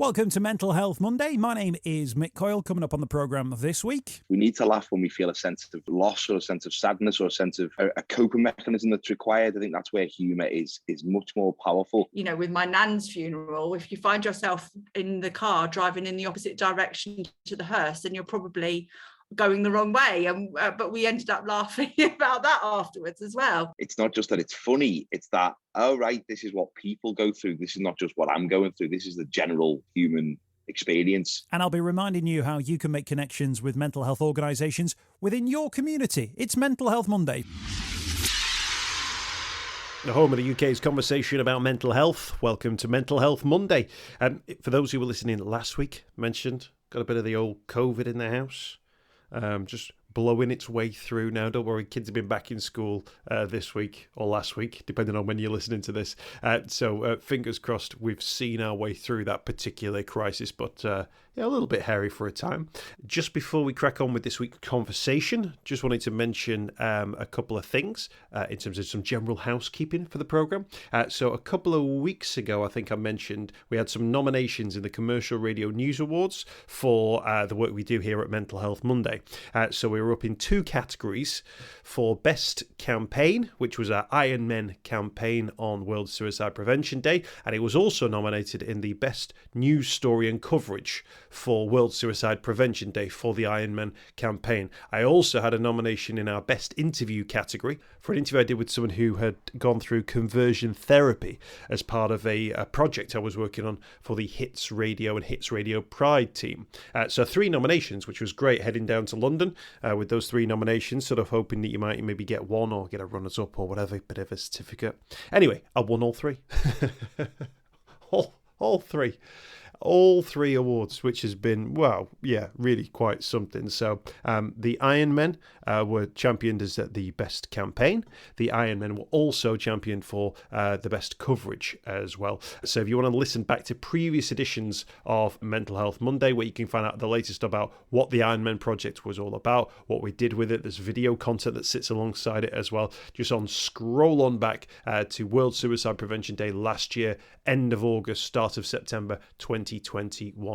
Welcome to Mental Health Monday. My name is Mick Coyle. Coming up on the programme this week. We need to laugh when we feel a sense of loss or a sense of sadness or a sense of a coping mechanism that's required. I think that's where humour is much more powerful. You know, with my nan's funeral, if you find yourself in the car driving in the opposite direction to the hearse, then you're probably going the wrong way, and but we ended up laughing about that afterwards as well. It's not just that it's funny, it's that, oh right, this is what people go through, this is not just what I'm going through, this is the general human experience. And I'll be reminding you how you can make connections with mental health organisations within your community. It's Mental Health Monday. The home of the UK's conversation about mental health. Welcome to Mental Health Monday. For those who were listening last week, mentioned, got a bit of the old COVID in the house. Just blowing its way through now. Don't worry, kids have been back in school this week or last week, depending on when you're listening to this. So fingers crossed we've seen our way through that particular crisis, but a little bit hairy for a time. Just before we crack on with this week's conversation, just wanted to mention a couple of things in terms of some general housekeeping for the programme. So a couple of weeks ago, I think I mentioned we had some nominations in the Commercial Radio News Awards for the work we do here at Mental Health Monday. So we were up in two categories for Best Campaign, which was our Iron Men campaign on World Suicide Prevention Day, and it was also nominated in the Best News Story and Coverage for World Suicide Prevention Day for the Iron Man campaign. I also had a nomination in our Best Interview category for an interview I did with someone who had gone through conversion therapy as part of a project I was working on for the Hits Radio and Hits Radio Pride team. So 3 nominations, which was great, heading down to London with those 3 nominations, sort of hoping that you might maybe get one or get a runners-up or whatever, bit of a certificate. Anyway, I won all 3. all 3. All 3 awards, which has been, really quite something. So the Iron Men were championed as the best campaign. The Iron Men were also championed for the best coverage as well. So if you want to listen back to previous editions of Mental Health Monday, where you can find out the latest about what the Iron Men project was all about, what we did with it, there's video content that sits alongside it as well. Just scroll on back to World Suicide Prevention Day last year, end of August, start of September 2021.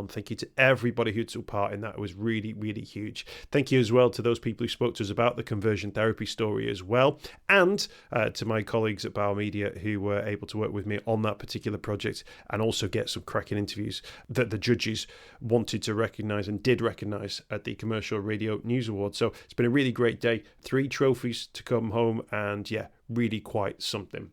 Thank you to everybody who took part in that. It was really, really huge. Thank you as well to those people who spoke to us about the conversion therapy story as well, and to my colleagues at Bauer Media who were able to work with me on that particular project and also get some cracking interviews that the judges wanted to recognise and did recognise at the Commercial Radio News Awards. So it's been a really great day. 3 trophies to come home, and really quite something.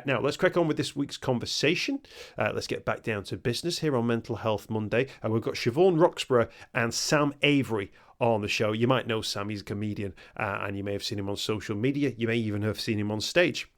Now, let's crack on with this week's conversation. Let's get back down to business here on Mental Health Monday. We've got Siobhan Roxburgh and Sam Avery on the show. You might know Sam, he's a comedian, and you may have seen him on social media. You may even have seen him on stage.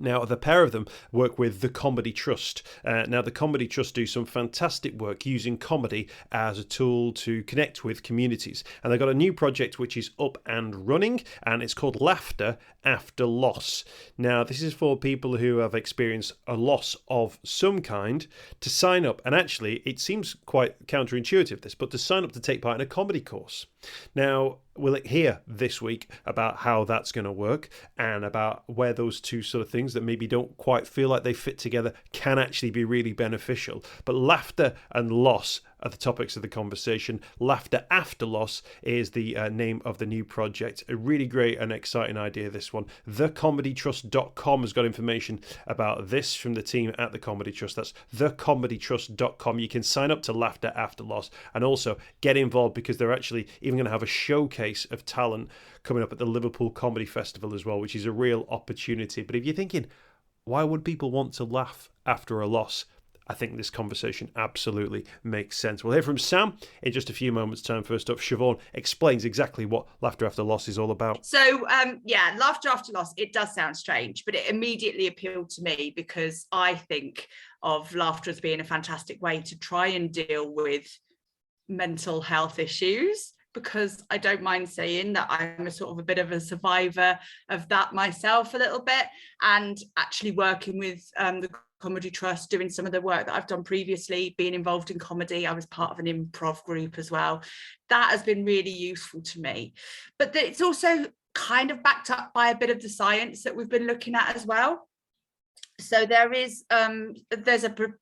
Now, the pair of them work with the Comedy Trust. Now, the Comedy Trust do some fantastic work using comedy as a tool to connect with communities. And they've got a new project which is up and running, and it's called Laughter After Loss. Now, this is for people who have experienced a loss of some kind to sign up. And actually, it seems quite counterintuitive, this, but to sign up to take part in a comedy course. Now, we'll hear this week about how that's going to work and about where those two sort of things that maybe don't quite feel like they fit together can actually be really beneficial. But laughter and loss are the topics of the conversation. Laughter After Loss is the name of the new project. A really great and exciting idea, this one. TheComedyTrust.com has got information about this from the team at The Comedy Trust. That's TheComedyTrust.com. You can sign up to Laughter After Loss and also get involved because they're actually even going to have a showcase of talent coming up at the Liverpool Comedy Festival as well, which is a real opportunity. But if you're thinking, why would people want to laugh after a loss? I think this conversation absolutely makes sense. We'll hear from Sam in just a few moments' time. First up, Siobhan explains exactly what Laughter After Loss is all about. So, Laughter After Loss, it does sound strange, but it immediately appealed to me because I think of laughter as being a fantastic way to try and deal with mental health issues, because I don't mind saying that I'm a sort of a bit of a survivor of that myself a little bit, and actually working with the Comedy Trust, doing some of the work that I've done previously, being involved in comedy. I was part of an improv group as well. That has been really useful to me. But it's also kind of backed up by a bit of the science that we've been looking at as well. So there's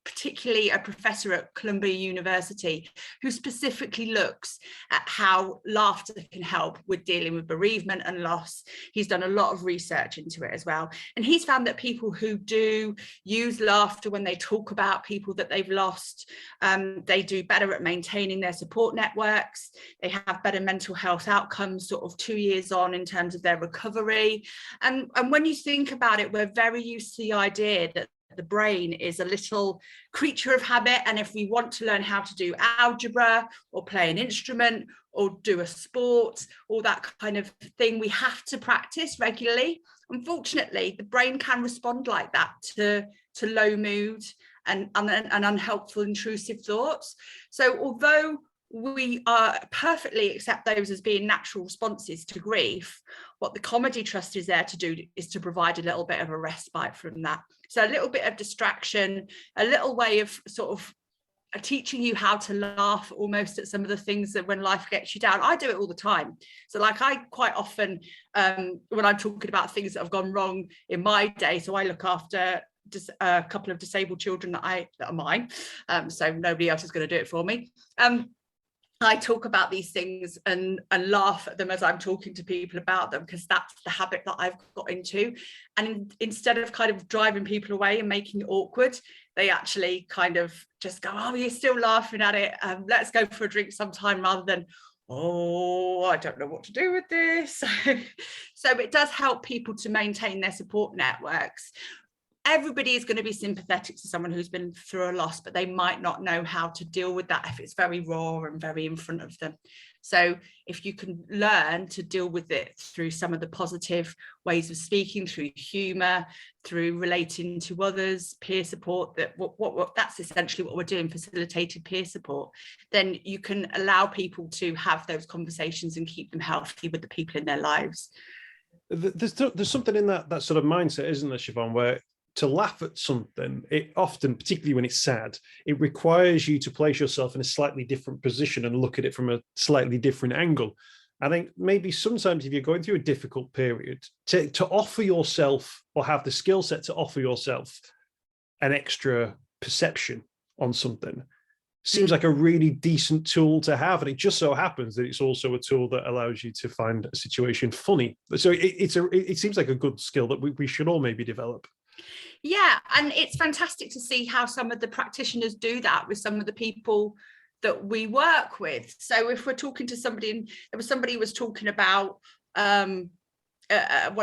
particularly a professor at Columbia University who specifically looks at how laughter can help with dealing with bereavement and loss. He's done a lot of research into it as well. And he's found that people who do use laughter when they talk about people that they've lost, they do better at maintaining their support networks. They have better mental health outcomes sort of 2 years on in terms of their recovery. And when you think about it, we're very used to the idea that the brain is a little creature of habit, and if we want to learn how to do algebra or play an instrument or do a sport or that kind of thing, we have to practice regularly. Unfortunately, the brain can respond like that to low mood and unhelpful intrusive thoughts. So although we perfectly accept those as being natural responses to grief, what the Comedy Trust is there to do is to provide a little bit of a respite from that. So a little bit of distraction, a little way of sort of teaching you how to laugh almost at some of the things that when life gets you down. I do it all the time. So like I quite often, when I'm talking about things that have gone wrong in my day, so I look after a couple of disabled children that are mine, so nobody else is going to do it for me. I talk about these things and laugh at them as I'm talking to people about them, because that's the habit that I've got into. And instead of kind of driving people away and making it awkward, they actually kind of just go, oh, you're still laughing at it. Let's go for a drink sometime, rather than, oh, I don't know what to do with this. So it does help people to maintain their support networks. Everybody is going to be sympathetic to someone who's been through a loss, but they might not know how to deal with that if it's very raw and very in front of them. So if you can learn to deal with it through some of the positive ways of speaking, through humour, through relating to others, peer support, that's essentially what we're doing, facilitated peer support, then you can allow people to have those conversations and keep them healthy with the people in their lives. There's something in that sort of mindset, isn't there, Siobhan, where to laugh at something, it often, particularly when it's sad, it requires you to place yourself in a slightly different position and look at it from a slightly different angle. I think maybe sometimes if you're going through a difficult period, to offer yourself, or have the skill set to offer yourself an extra perception on something, seems like a really decent tool to have. And it just so happens that it's also a tool that allows you to find a situation funny. So it seems like a good skill that we should all maybe develop. Yeah, and it's fantastic to see how some of the practitioners do that with some of the people that we work with. So if we're talking to somebody, and there was somebody who was talking about one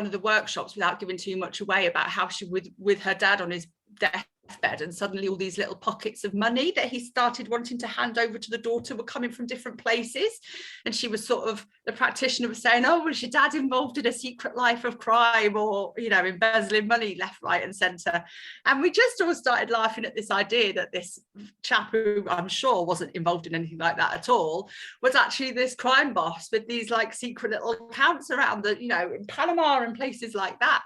of the workshops, without giving too much away, about how she with her dad on his deathbed, and suddenly all these little pockets of money that he started wanting to hand over to the daughter were coming from different places. And she was sort of, the practitioner was saying, oh, was your dad involved in a secret life of crime, or, you know, embezzling money left, right and centre? And we just all started laughing at this idea that this chap, who I'm sure wasn't involved in anything like that at all, was actually this crime boss with these like secret little accounts around the, you know, in Panama and places like that.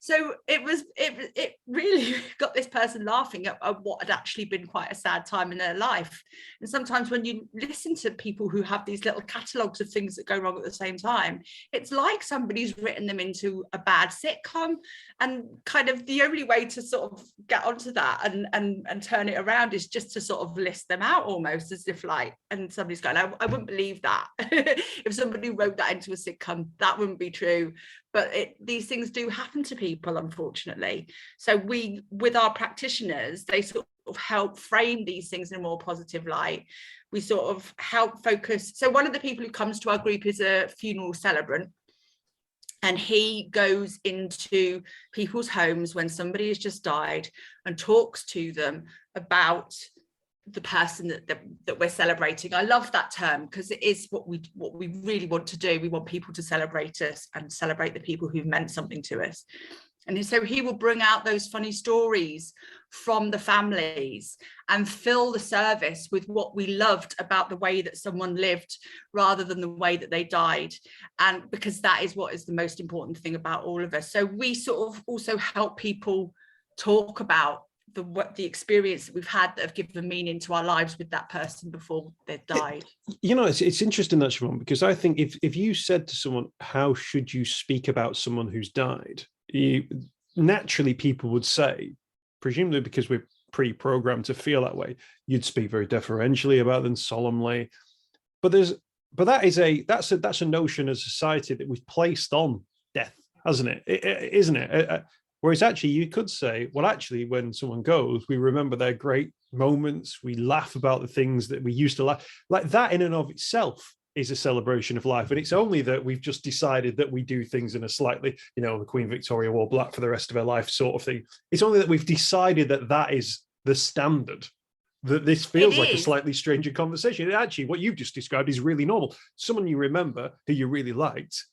So it really got this person laughing at what had actually been quite a sad time in their life. And sometimes when you listen to people who have these little catalogues of things that go wrong at the same time, it's like somebody's written them into a bad sitcom, and kind of the only way to sort of get onto that and turn it around is just to sort of list them out, almost as if like, and somebody's going, I wouldn't believe that. If somebody wrote that into a sitcom, that wouldn't be true. But these things do happen to people, unfortunately. So we, with our practitioners, they sort of help frame these things in a more positive light. We sort of help focus. So one of the people who comes to our group is a funeral celebrant, and he goes into people's homes when somebody has just died and talks to them about the person that we're celebrating. I love that term, because it is what we really want to do. We want people to celebrate us and celebrate the people who've meant something to us. And so he will bring out those funny stories from the families and fill the service with what we loved about the way that someone lived, rather than the way that they died. And because that is what is the most important thing about all of us. So we sort of also help people talk about the experience that we've had that have given meaning to our lives with that person before they've died. You know, it's interesting, that, Siobhan, because I think if you said to someone, how should you speak about someone who's died, naturally people would say, presumably because we're pre-programmed to feel that way, you'd speak very deferentially about them, solemnly. But that's a notion of society that we've placed on death, hasn't it? Isn't it? Whereas actually you could say, well, actually, when someone goes, we remember their great moments. We laugh about the things that we used to laugh. Like that in and of itself is a celebration of life. And it's only that we've just decided that we do things in a slightly, the Queen Victoria wore black for the rest of her life sort of thing. It's only that we've decided that that is the standard, that this feels like a slightly stranger conversation. And actually, what you've just described is really normal. Someone you remember who you really liked,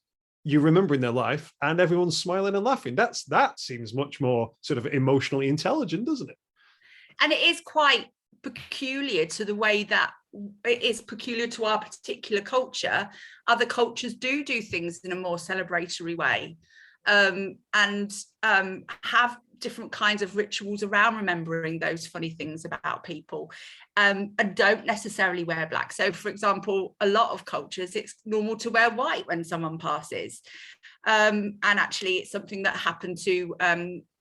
you remember in their life, and everyone's smiling and laughing. That seems much more sort of emotionally intelligent, doesn't it? And it is quite peculiar to the way that it is peculiar to our particular culture. Other cultures do things in a more celebratory way, and have different kinds of rituals around remembering those funny things about people, and don't necessarily wear black. So, for example, a lot of cultures, it's normal to wear white when someone passes. And actually, it's something that happened to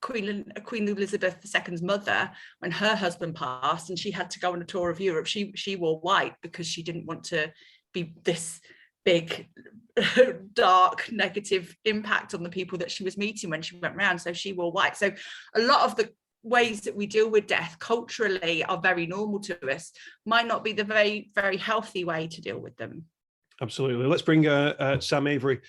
Queen Elizabeth II's mother when her husband passed, and she had to go on a tour of Europe. She wore white because she didn't want to be this big, dark, negative impact on the people that she was meeting when she went around. So she wore white. So a lot of the ways that we deal with death culturally are very normal to us, might not be the very, very healthy way to deal with them. Absolutely. Let's bring Sam Avery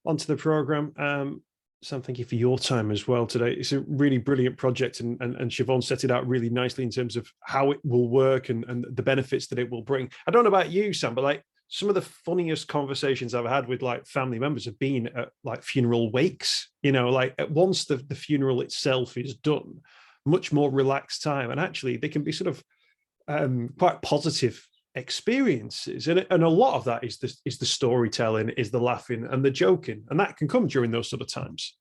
onto the program. Sam, thank you for your time as well today. It's a really brilliant project, and Siobhan set it out really nicely in terms of how it will work and the benefits that it will bring. I don't know about you, Sam, but like some of the funniest conversations I've had with like family members have been at like funeral wakes, like once the funeral itself is done, much more relaxed time. And actually they can be sort of quite positive experiences. And a lot of that is the storytelling, is the laughing and the joking. And that can come during those sort of times.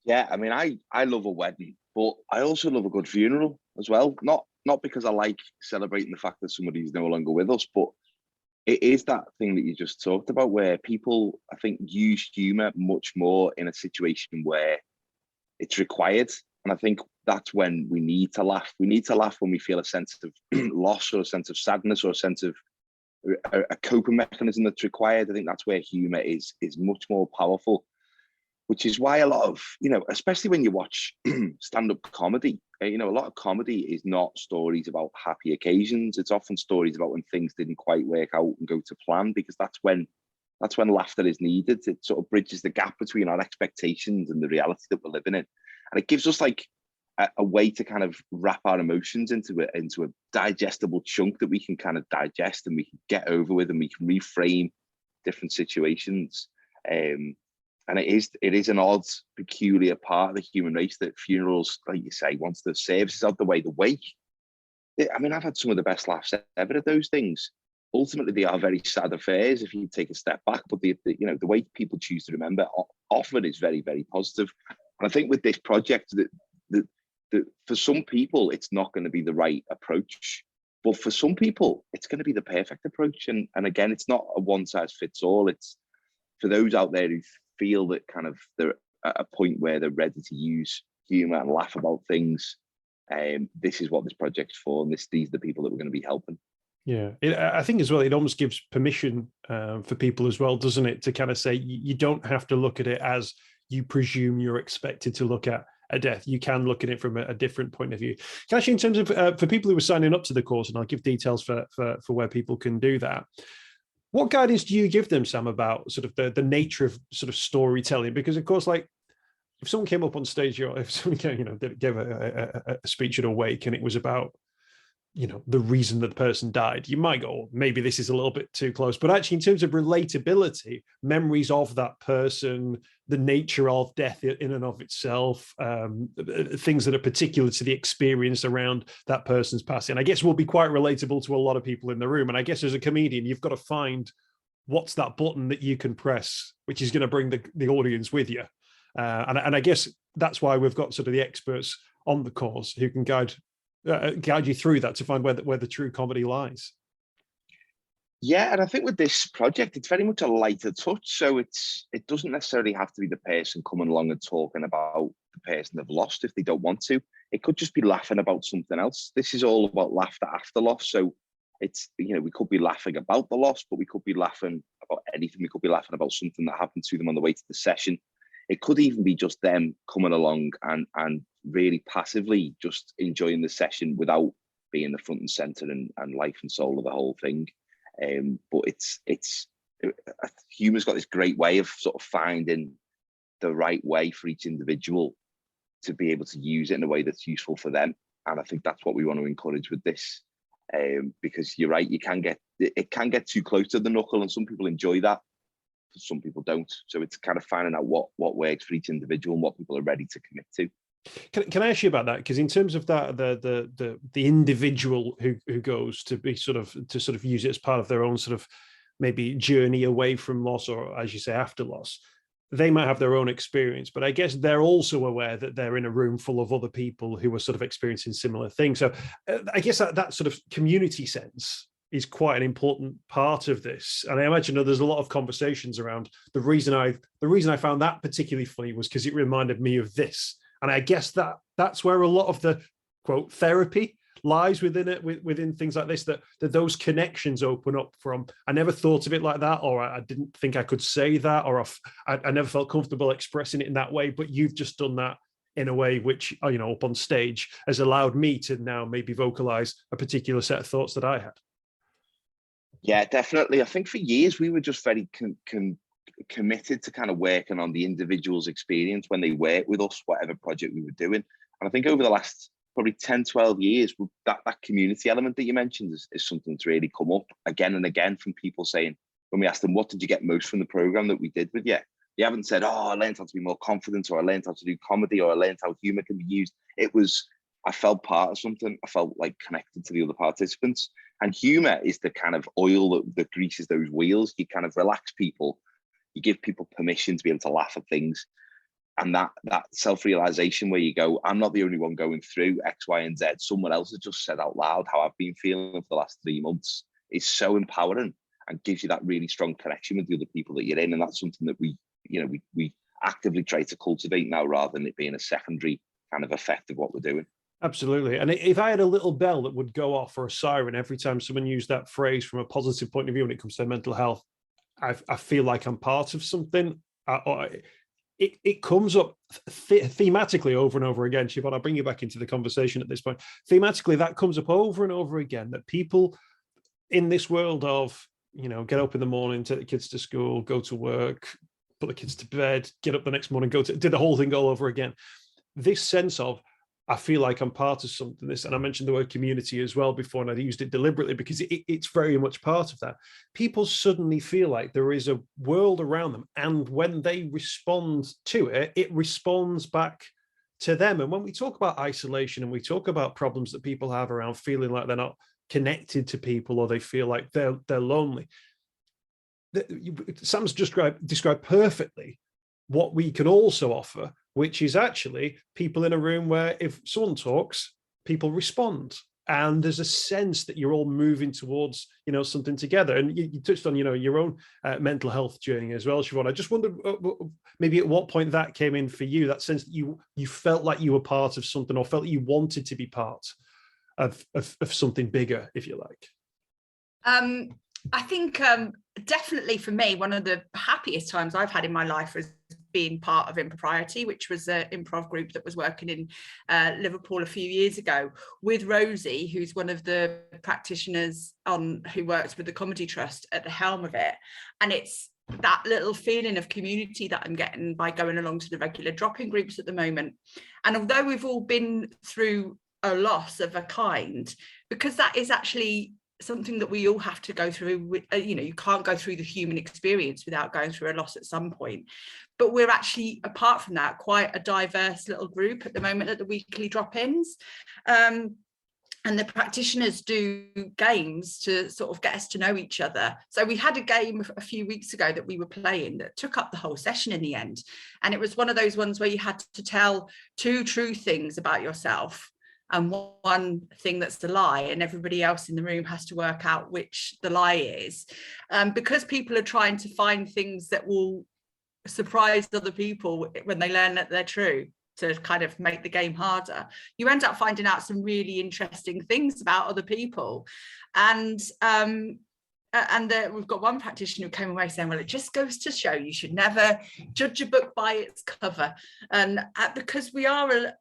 Yeah, I mean, I love a wedding, but I also love a good funeral as well. Not because I like celebrating the fact that somebody's no longer with us, but it is that thing that you just talked about where people, I think, use humor much more in a situation where it's required. And I think that's when we need to laugh. We need to laugh when we feel a sense of loss or a sense of sadness or a sense of a coping mechanism that's required. I think that's where humor is much more powerful, which is why a lot of, especially when you watch stand-up comedy, a lot of comedy is not stories about happy occasions. It's often stories about when things didn't quite work out and go to plan, because that's when laughter is needed. It sort of bridges the gap between our expectations and the reality that we're living in. And it gives us like a way to kind of wrap our emotions into a digestible chunk that we can kind of digest and we can get over with, and we can reframe different situations. And it is an odd, peculiar part of the human race that funerals, like you say, once the service is out the way, the wake. I mean, I've had some of the best laughs ever at those things. Ultimately, they are very sad affairs if you take a step back, but the way people choose to remember often is very, very positive. And I think with this project, that for some people, it's not going to be the right approach, but for some people, it's going to be the perfect approach. And again, it's not a one size fits all. It's for those out there who feel that kind of they're at a point where they're ready to use humor and laugh about things. This is what this project's for, and these are the people that we're going to be helping. Yeah, I think as well, it almost gives permission for people as well, doesn't it, to kind of say you don't have to look at it as you presume you're expected to look at a death. You can look at it from a different point of view. Actually, in terms of for people who are signing up to the course, and I'll give details for where people can do that, what guidance do you give them, Sam, about sort of the nature of sort of storytelling? Because of course, like if someone came up on stage, or if someone gave a speech at a wake and it was about the reason that the person died, you might go, oh, maybe this is a little bit too close. But actually, in terms of relatability, memories of that person, the nature of death in and of itself, things that are particular to the experience around that person's passing, I guess will be quite relatable to a lot of people in the room. And I guess as a comedian, you've got to find what's that button that you can press, which is going to bring the audience with you. And I guess that's why we've got sort of the experts on the course who can guide you through that to find where the true comedy lies. Yeah, and I think with this project, it's very much a lighter touch. So it doesn't necessarily have to be the person coming along and talking about the person they've lost if they don't want to. it could just be laughing about something else. This is all about laughter after loss. So it's, you know, we could be laughing about the loss, but we could be laughing about anything. We could be laughing about something that happened to them on the way to the session. It could even be just them coming along and really passively just enjoying the session without being the front and center and life and soul of the whole thing. But humor's got this great way of sort of finding the right way for each individual to be able to use it in a way that's useful for them. And I think that's what we want to encourage with this. Because you're right, it can get too close to the knuckle, and some people enjoy that, some people don't. So it's kind of finding out what works for each individual and what people are ready to commit to. Can I ask you about that? Because in terms of that, the individual who goes to use it as part of their own sort of maybe journey away from loss, or as you say, after loss, they might have their own experience, but I guess they're also aware that they're in a room full of other people who are sort of experiencing similar things. So I guess that sort of community sense is quite an important part of this. And I imagine there's a lot of conversations around the reason I found that particularly funny was because it reminded me of this. And I guess that's where a lot of the quote therapy lies within it, within things like this, that those connections open up from, I never thought of it like that, or I didn't think I could say that, or I never felt comfortable expressing it in that way, but you've just done that in a way which, you know, up on stage has allowed me to now maybe vocalize a particular set of thoughts that I had. Yeah, definitely. I think for years we were just very committed to kind of working on the individual's experience when they work with us, whatever project we were doing. And I think over the last probably 10, 12 years, that community element that you mentioned is something that's really come up again and again from people saying, when we asked them, what did you get most from the program that we did with you? You haven't said, oh, I learned how to be more confident, or I learned how to do comedy, or I learned how humor can be used. It was, I felt part of something. I felt like connected to the other participants. And humor is the kind of oil that greases those wheels. You kind of relax people. You give people permission to be able to laugh at things. And that self-realization where you go, I'm not the only one going through X, Y, and Z. Someone else has just said out loud how I've been feeling for the last 3 months. Is so empowering and gives you that really strong connection with the other people that you're in. And that's something that we actively try to cultivate now, rather than it being a secondary kind of effect of what we're doing. Absolutely. And if I had a little bell that would go off, or a siren every time someone used that phrase from a positive point of view when it comes to mental health, I feel like I'm part of something. It comes up thematically over and over again. Siobhan, I'll bring you back into the conversation at this point. Thematically, that comes up over and over again, that people in this world of, you know, get up in the morning, take the kids to school, go to work, put the kids to bed, get up the next morning, do the whole thing all over again. This sense of, I feel like I'm part of something. And I mentioned the word community as well before, and I used it deliberately because it's very much part of that. People suddenly feel like there is a world around them, and when they respond to it, it responds back to them. And when we talk about isolation and we talk about problems that people have around feeling like they're not connected to people, or they feel like they're lonely, Sam's described perfectly what we can also offer, which is actually people in a room where if someone talks, people respond. And there's a sense that you're all moving towards, you know, something together. And you touched on, you know, your own mental health journey as well, Siobhan. I just wondered maybe at what point that came in for you, that sense that you felt like you were part of something, or felt you wanted to be part of something bigger, if you like. I think definitely for me, one of the happiest times I've had in my life was being part of Impropriety, which was an improv group that was working in Liverpool a few years ago with Rosie, who's one of the practitioners who works with the Comedy Trust at the helm of it. And it's that little feeling of community that I'm getting by going along to the regular drop-in groups at the moment. And although we've all been through a loss of a kind, because that is actually something that we all have to go through. You know, you can't go through the human experience without going through a loss at some point. But we're actually, apart from that, quite a diverse little group at the moment at the weekly drop-ins. And the practitioners do games to sort of get us to know each other. So we had a game a few weeks ago that we were playing that took up the whole session in the end. And it was one of those ones where you had to tell 2 true things about yourself and one thing that's the lie, and everybody else in the room has to work out which the lie is. Because people are trying to find things that will surprise other people when they learn that they're true. to kind of make the game harder, you end up finding out some really interesting things about other people. And we've got one practitioner who came away saying, well, it just goes to show you should never judge a book by its cover. And because we are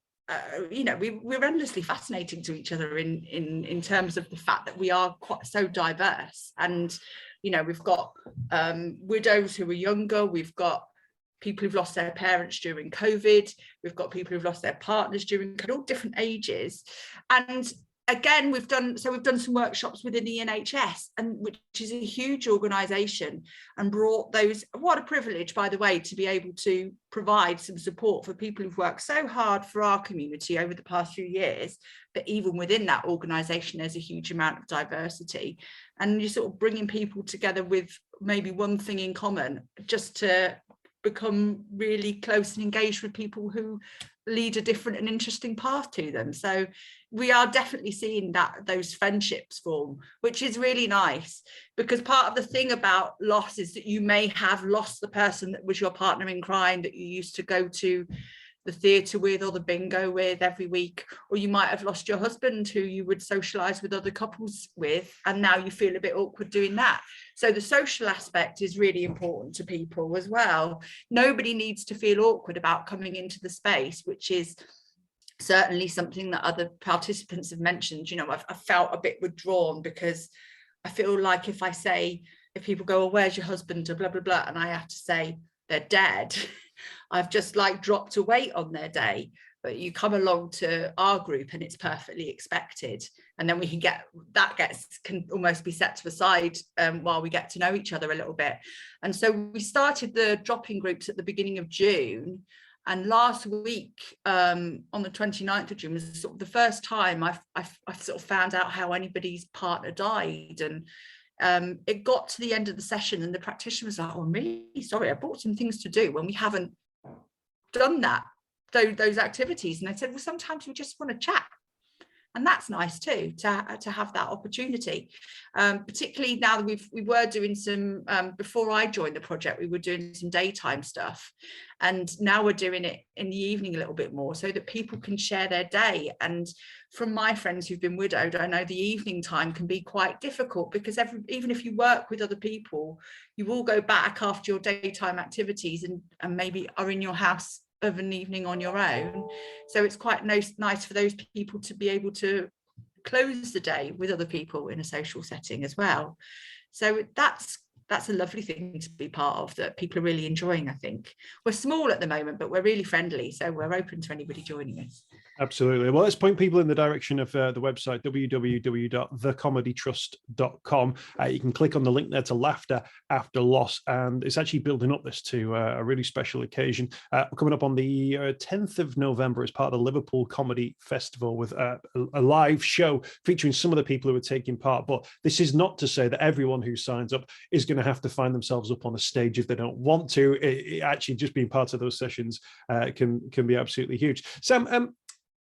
we're endlessly fascinating to each other in terms of the fact that we are quite so diverse. And we've got widows who are younger, we've got people who've lost their parents during COVID, we've got people who've lost their partners during COVID, all different ages. And again, we've done some workshops within the NHS, and which is a huge organisation, and brought those. What a privilege, by the way, to be able to provide some support for people who've worked so hard for our community over the past few years. But even within that organisation, there's a huge amount of diversity, and you're sort of bringing people together with maybe one thing in common, just to become really close and engaged with people who lead a different and interesting path to them. So we are definitely seeing that those friendships form, which is really nice, because part of the thing about loss is that you may have lost the person that was your partner in crime that you used to go to the theatre with or the bingo with every week, or you might have lost your husband who you would socialise with other couples with, and now you feel a bit awkward doing that. So the social aspect is really important to people as well. Nobody needs to feel awkward about coming into the space, which is certainly something that other participants have mentioned. I've felt a bit withdrawn, because I feel like if people go, oh, where's your husband, or blah, blah, blah, and I have to say they're dead, I've just dropped a weight on their day. But you come along to our group and it's perfectly expected, and then we can almost be set to the side while we get to know each other a little bit. And so we started the drop-in groups at the beginning of June, and last week on the 29th of June was sort of the first time I've sort of found out how anybody's partner died. And it got to the end of the session and the practitioner was like, oh, I'm really sorry, I brought some things to do when we haven't done those activities. And I said, well, sometimes we just want to chat, and that's nice too, to have that opportunity, particularly now that we were doing some before I joined the project, we were doing some daytime stuff, and now we're doing it in the evening a little bit more, so that people can share their day. And from my friends who've been widowed, I know the evening time can be quite difficult, because even if you work with other people, you will go back after your daytime activities and maybe are in your house of an evening on your own. So it's quite nice for those people to be able to close the day with other people in a social setting as well. So that's a lovely thing to be part of, that people are really enjoying. I think we're small at the moment, but we're really friendly, so we're open to anybody joining us. Absolutely. Well, let's point people in the direction of the website, www.thecomedytrust.com. You can click on the link there to Laughter After Loss, and it's actually building up this to a really special occasion. Coming up on the 10th of November as part of the Liverpool Comedy Festival, with a live show featuring some of the people who are taking part. But this is not to say that everyone who signs up is going to have to find themselves up on a stage if they don't want to. It actually, just being part of those sessions can be absolutely huge. Sam,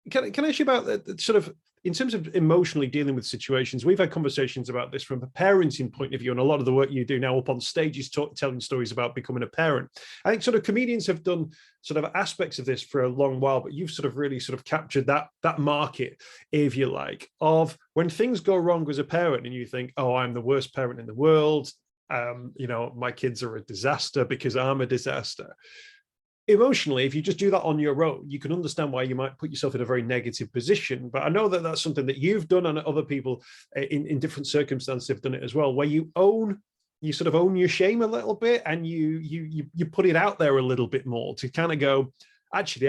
can I ask you about the sort of, in terms of emotionally dealing with situations? We've had conversations about this from a parenting point of view, and a lot of the work you do now up on stage is telling stories about becoming a parent. I think sort of comedians have done sort of aspects of this for a long while, but you've sort of really sort of captured that market, if you like, of when things go wrong as a parent and you think, oh, I'm the worst parent in the world. My kids are a disaster because I'm a disaster. Emotionally, if you just do that on your own, you can understand why you might put yourself in a very negative position. But I know that that's something that you've done, and other people in different circumstances have done it as well, where you sort of own your shame a little bit, and you put it out there a little bit more to kind of go, actually,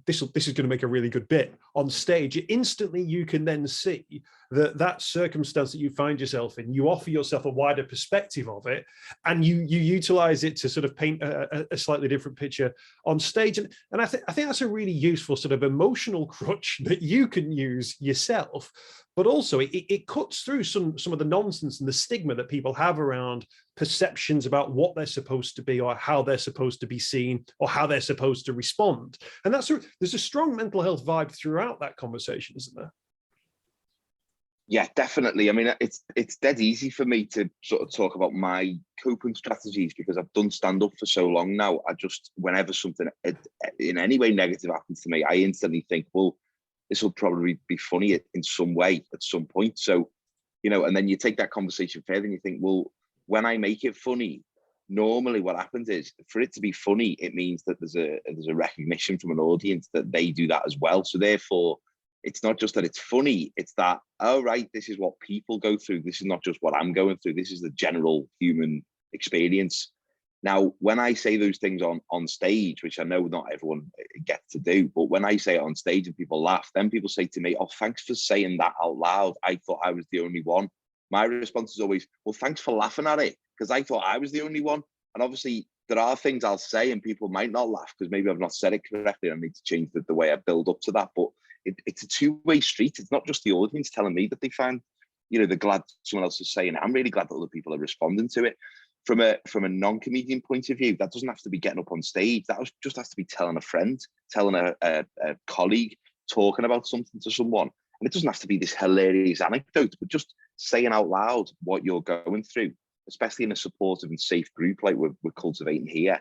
this is going to make a really good bit on stage. Instantly, you can then see that circumstance that you find yourself in, you offer yourself a wider perspective of it, and you utilize it to sort of paint a slightly different picture on stage. And I think that's a really useful sort of emotional crutch that you can use yourself. But also it cuts through some of the nonsense and the stigma that people have around perceptions about what they're supposed to be, or how they're supposed to be seen, or how they're supposed to respond. And there's a strong mental health vibe throughout that conversation, isn't there? Yeah, definitely. I mean, it's dead easy for me to sort of talk about my coping strategies because I've done stand up for so long now. I just, whenever something in any way negative happens to me, I instantly think, well, this will probably be funny in some way at some point. So, and then you take that conversation further and you think, well, when I make it funny, normally what happens is for it to be funny, it means that there's a recognition from an audience that they do that as well. So therefore, it's not just that it's funny, it's that, oh, right, this is what people go through. This is not just what I'm going through. This is the general human experience. Now, when I say those things on stage, which I know not everyone gets to do, but when I say it on stage and people laugh, then people say to me, oh, thanks for saying that out loud. I thought I was the only one. My response is always, well, thanks for laughing at it, because I thought I was the only one. And obviously, there are things I'll say and people might not laugh because maybe I've not said it correctly. I need to change the way I build up to that. But it's a two-way street. It's not just the audience telling me that they find, they're glad someone else is saying it. I'm really glad that other people are responding to it. From a non-comedian point of view, that doesn't have to be getting up on stage. That just has to be telling a friend, telling a colleague, talking about something to someone. And it doesn't have to be this hilarious anecdote, but just saying out loud what you're going through, especially in a supportive and safe group like we're cultivating here,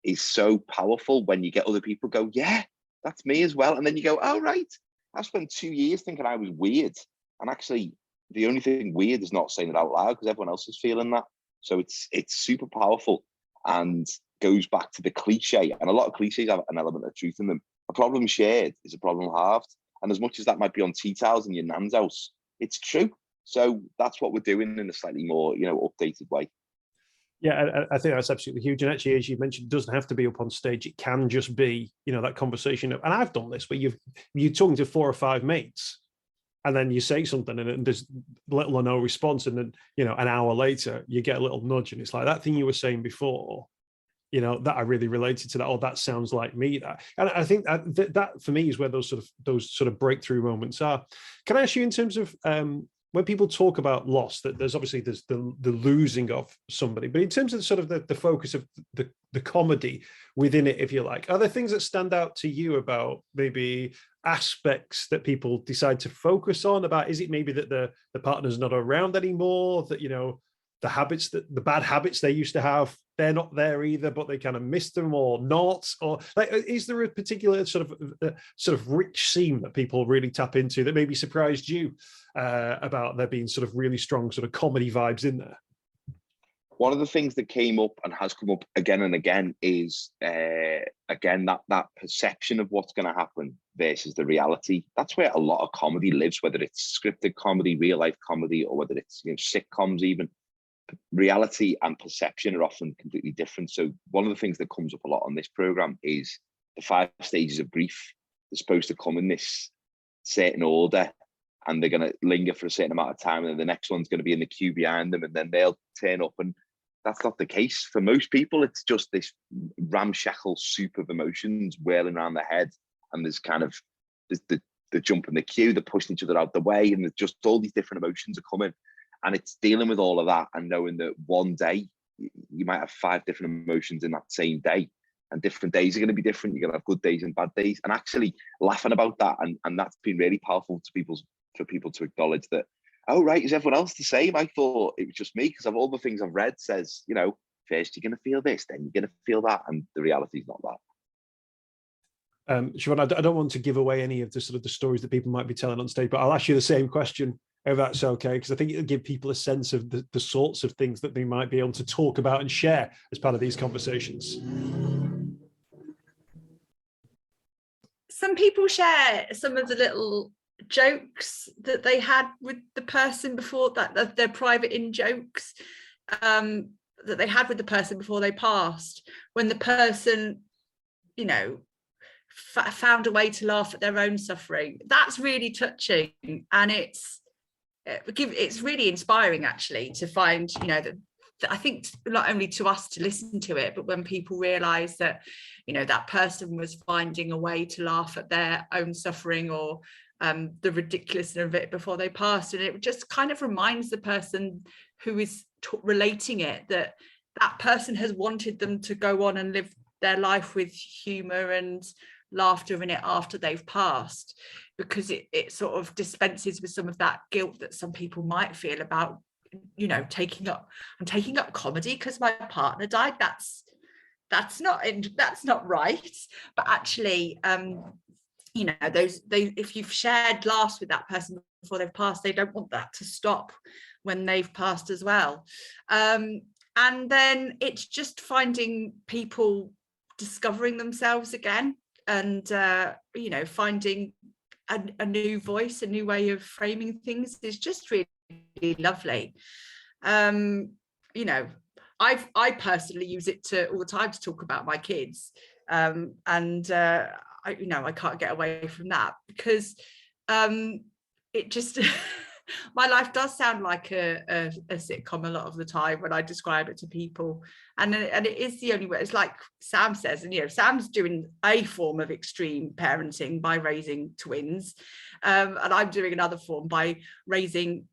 is so powerful when you get other people go, yeah, that's me as well. And then you go, oh, right, I spent 2 years thinking I was weird. And actually, the only thing weird is not saying it out loud because everyone else is feeling that. So it's super powerful and goes back to the cliche. And a lot of cliches have an element of truth in them. A problem shared is a problem halved. And as much as that might be on tea towels in your nan's house, it's true. So that's what we're doing in a slightly more, updated way. Yeah, I think that's absolutely huge. And actually, as you mentioned, it doesn't have to be up on stage. It can just be, that conversation. And I've done this where you're talking to 4 or 5 mates, and then you say something and there's little or no response. And then, an hour later, you get a little nudge and it's like that thing you were saying before, that I really related to that. Oh, that sounds like me. And I think that for me is where those sort of breakthrough moments are. Can I ask you in terms of, when people talk about loss, that there's the losing of somebody, but in terms of sort of the focus of the comedy within it, if you like, are there things that stand out to you about maybe aspects that people decide to focus on? About, is it maybe that the partner's not around anymore, that the bad habits they used to have, they're not there either, but they kind of miss them or not? Or like, is there a particular sort of rich seam that people really tap into that maybe surprised you about there being sort of really strong sort of comedy vibes in there? One of the things that came up and has come up again and again is, again, that perception of what's going to happen versus the reality. That's where a lot of comedy lives, whether it's scripted comedy, real life comedy, or whether it's sitcoms even. Reality and perception are often completely different. So one of the things that comes up a lot on this program is the 5 stages of grief. They're supposed to come in this certain order, and they're going to linger for a certain amount of time, and then the next one's going to be in the queue behind them, and then they'll turn up. And that's not the case for most people. It's just this ramshackle soup of emotions whirling around their head, and there's kind of the jump in the queue, they're pushing each other out the way, and there's just all these different emotions are coming. And it's dealing with all of that and knowing that one day you might have 5 different emotions in that same day, and different days are going to be different. You're going to have good days and bad days, and actually laughing about that. And that's been really powerful for people to acknowledge that, oh, right, is everyone else the same? I thought it was just me, because of all the things I've read says, first you're going to feel this, then you're going to feel that. And the reality is not that. Siobhan, I don't want to give away any of the sort of the stories that people might be telling on stage, but I'll ask you the same question, if that's okay, because I think it'll give people a sense of the sorts of things that they might be able to talk about and share as part of these conversations. Some people share some of the little jokes that they had with the person before, that their private in jokes that they had with the person before they passed, when the person, found a way to laugh at their own suffering. That's really touching, and it's really inspiring, actually, to find, that I think not only to us to listen to it, but when people realise that, that person was finding a way to laugh at their own suffering or the ridiculousness of it before they passed. And it just kind of reminds the person who is relating it that person has wanted them to go on and live their life with humour and laughter in it after they've passed, because it sort of dispenses with some of that guilt that some people might feel about, you know, taking up comedy because my partner died. That's not right. But actually, you know, if you've shared laughs with that person before they've passed, they don't want that to stop when they've passed as well. And then it's just finding people discovering themselves again, and you know, finding a new voice, a new way of framing things is just really, really lovely. You know, I personally use it all the time to talk about my kids, and you know, I can't get away from that, because it just my life does sound like a sitcom a lot of the time when I describe it to people, and it is the only way. It's like Sam says, and you know, Sam's doing a form of extreme parenting by raising twins, and I'm doing another form by raising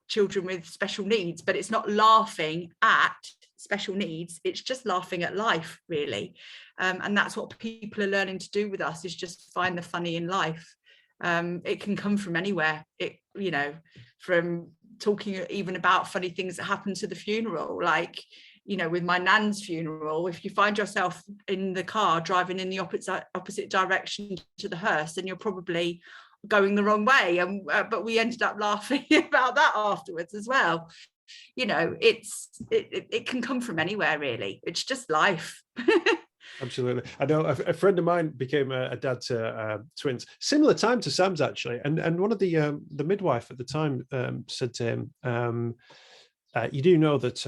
children with special needs. But it's not laughing at special needs, it's just laughing at life, really. And that's what people are learning to do with us, is just find the funny in life. It can come from anywhere. It, you know, from talking even about funny things that happen to the funeral, like, you know, with my nan's funeral, if you find yourself in the car driving in the opposite direction to the hearse, then you're probably going the wrong way, and but we ended up laughing about that afterwards as well. You know, it can come from anywhere, really. It's just life. Absolutely. I know a friend of mine became a dad to twins, similar time to Sam's, actually. And one of the midwife at the time said to him, you do know that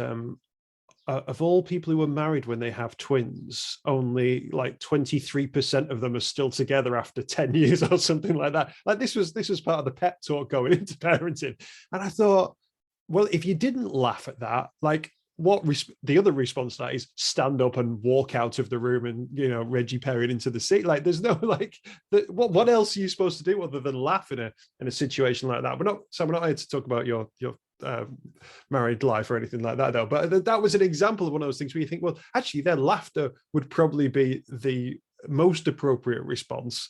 of all people who are married when they have twins, only like 23% of them are still together after 10 years or something like that. Like this was part of the pep talk going into parenting. And I thought, well, if you didn't laugh at that, like, the other response to that is stand up and walk out of the room and, you know, Reggie Perry into the seat. Like, there's no, like, what else are you supposed to do other than laugh in a situation like that? We're not here to talk about your married life or anything like that, though. But that was an example of one of those things where you think, well, actually, their laughter would probably be the most appropriate response,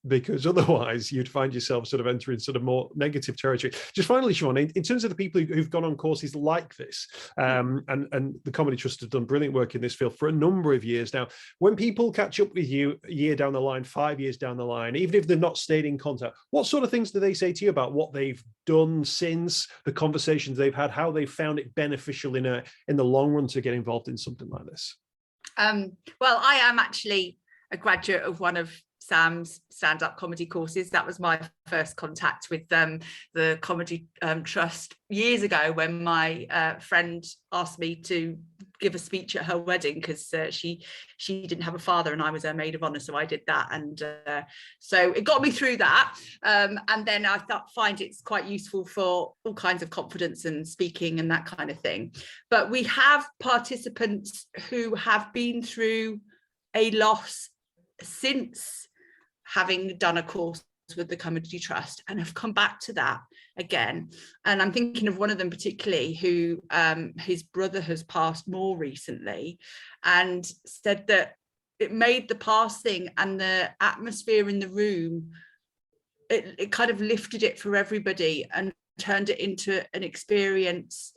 because otherwise you'd find yourself sort of entering sort of more negative territory. Just finally, Siobhan, in terms of the people who've gone on courses like this, and the Comedy Trust has done brilliant work in this field for a number of years now, when people catch up with you a year down the line, 5 years down the line, even if they're not stayed in contact, what sort of things do they say to you about what they've done since, the conversations they've had, how they found it beneficial in the long run to get involved in something like this? Well, I am actually a graduate of one of Sam's stand-up comedy courses. That was my first contact with the Comedy Trust years ago, when my friend asked me to give a speech at her wedding, because she didn't have a father and I was her maid of honor, so I did that, and so it got me through that, and then I find it's quite useful for all kinds of confidence and speaking and that kind of thing. But we have participants who have been through a loss since having done a course with the Comedy Trust and have come back to that again. And I'm thinking of one of them particularly who his brother has passed more recently, and said that it made the passing and the atmosphere in the room, it kind of lifted it for everybody and turned it into an experience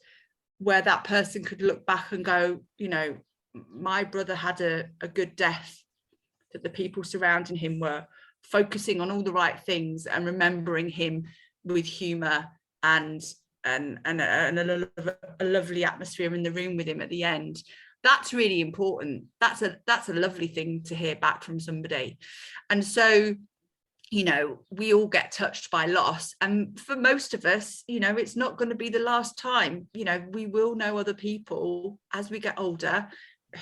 where that person could look back and go, you know, my brother had a good death, that the people surrounding him were focusing on all the right things and remembering him with humor, and a lovely atmosphere in the room with him at the end. That's really important. That's a lovely thing to hear back from somebody. And so, you know, we all get touched by loss, and for most of us, you know, it's not going to be the last time. You know, we will know other people as we get older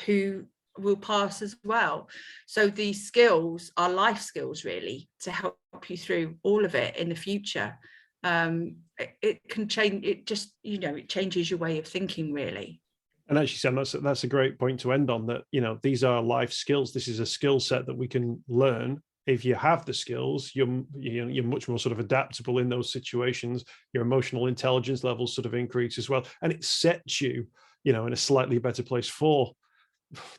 who will pass as well. So these skills are life skills, really, to help you through all of it in the future. It can change, it just, you know, it changes your way of thinking, really. And actually, Sam, that's a great point to end on, that, you know, these are life skills. This is a skill set that we can learn. If you have the skills, you're much more sort of adaptable in those situations. Your emotional intelligence levels sort of increase as well, and it sets you, you know, in a slightly better place for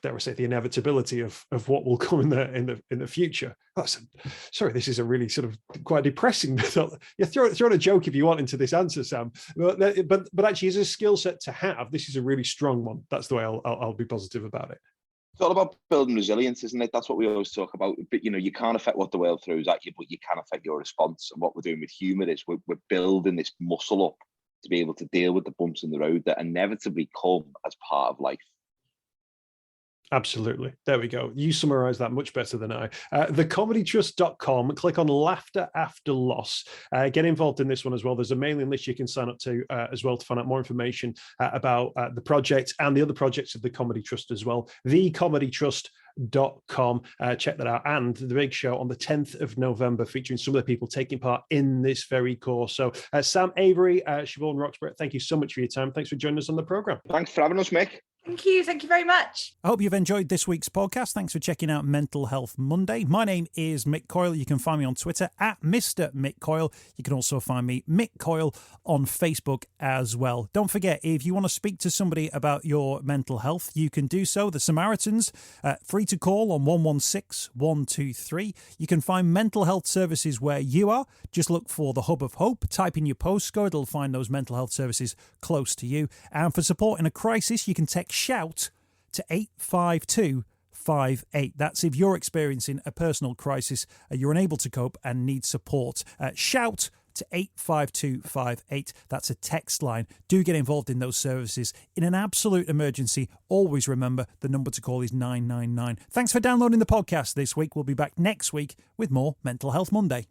dare I say, the inevitability of what will come in the future. Sorry, this is a really sort of quite depressing. You throw a joke if you want into this answer, Sam. But actually, as a skill set to have, this is a really strong one. That's the way I'll be positive about it. It's all about building resilience, isn't it? That's what we always talk about. But you can't affect what the world throws at you, but you can affect your response. And what we're doing with humour is we're building this muscle up to be able to deal with the bumps in the road that inevitably come as part of life. Absolutely. There we go. You summarise that much better than I. Thecomedytrust.com, click on Laughter After Loss. Get involved in this one as well. There's a mailing list you can sign up to as well to find out more information about the project and the other projects of the Comedy Trust as well. Thecomedytrust.com. Check that out. And the big show on the 10th of November featuring some of the people taking part in this very course. So Sam Avery, Siobhan Roxburgh, thank you so much for your time. Thanks for joining us on the programme. Thanks for having us, Mick. Thank you. Thank you very much. I hope you've enjoyed this week's podcast. Thanks for checking out Mental Health Monday. My name is Mick Coyle. You can find me on Twitter at Mr. Mick Coyle. You can also find me, Mick Coyle, on Facebook as well. Don't forget, if you want to speak to somebody about your mental health, you can do so. The Samaritans, free to call on 116 123. You can find mental health services where you are. Just look for the Hub of Hope. Type in your postcode. It'll find those mental health services close to you. And for support in a crisis, you can text SHOUT to 85258. That's if you're experiencing a personal crisis, you're unable to cope and need support. Shout to 85258. That's a text line. Do get involved in those services. In an absolute emergency, always remember the number to call is 999. Thanks for downloading the podcast this week. We'll be back next week with more Mental Health Monday.